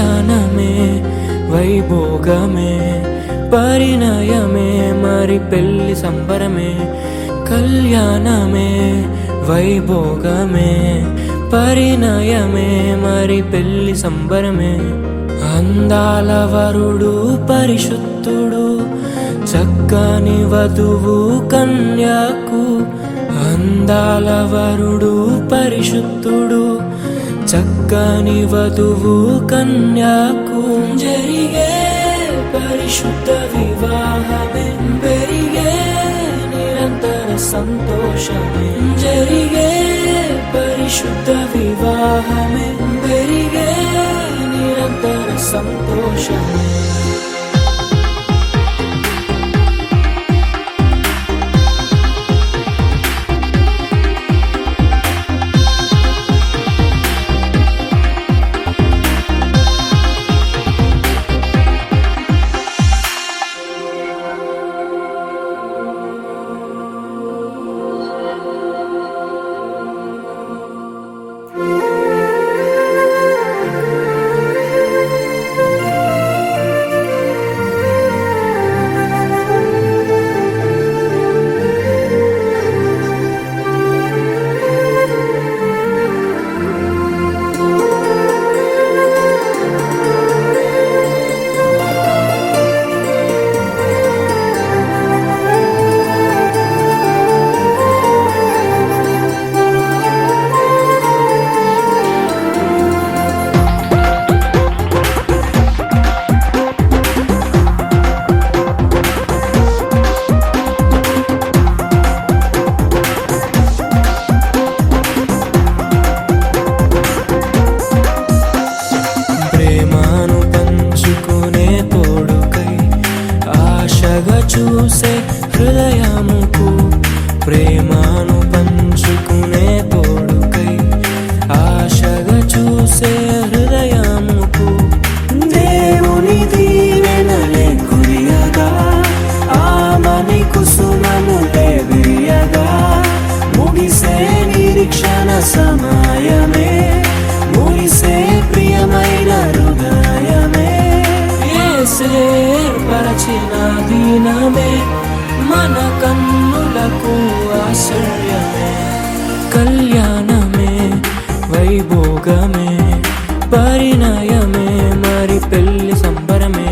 కళ్యాణమే వైభోగమే పరిణయమే మరి పెళ్లి సంబరమే కళ్యాణమే వైభోగమే పరిణయమే మరి పెళ్లి సంబరమే అందాల వరుడు పరిశుద్ధుడు చక్కని వధువు కన్యకు అందాల వరుడు పరిశుద్ధుడు చక్కని వధువు కన్యకు జరిగే పరిశుద్ధ వివాహమే పెరిగే నిరంతర సంతోషమే జరిగే పరిశుద్ధ వివాహమే పెరిగే నిరంతర సంతోషమే చూసే హృదయముకు ప్రేమను పంచుకునే తోడుకై ఆశగా చూసే హృదయముకు దేవుని దీవెనలే కురియగా ఆమని కుసుమములే విరియగా ముగిసే నిరీక్షణ సమయమే ముగిసే ప్రియమైన హృదయమే ఏర్పరచిన దీనమే మన కన్నులకు ఆశ్చర్యమే కళ్యాణమే వైభోగమే పరిణయమే మరి పెళ్లి సంబరమే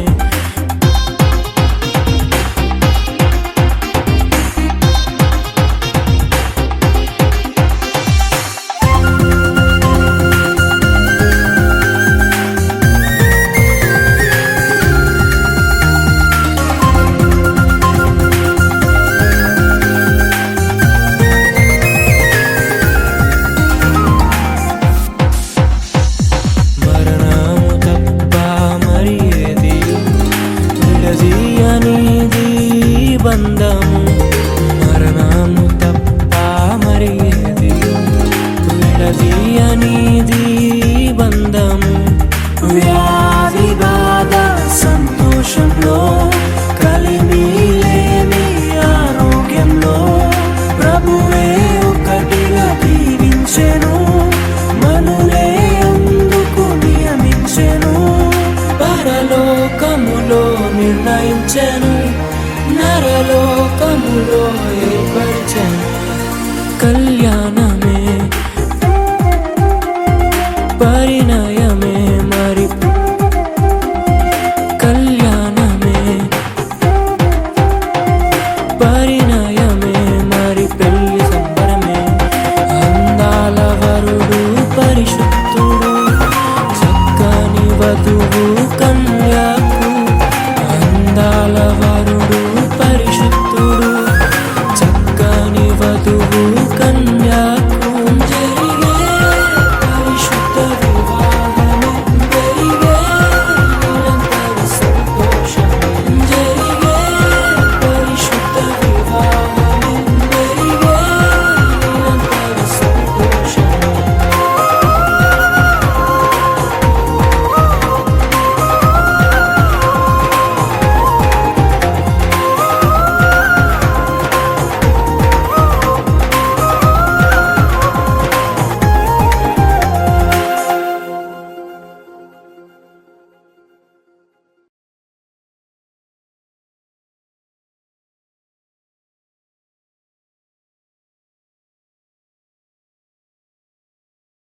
బంధము మరణము తప్ప మరి ఏది విడదీయనిది బంధము వ్యాధి బాధ సంతోషంలో కలిమి లేని ఆరోగ్యంలో ప్రభువే ఒకటిగా దీవించెను మనులే అందుకు నియమించెను పరలోకములో నిర్ణయించెను నరలోకములో ఏర్పరిచెను కళ్యాణ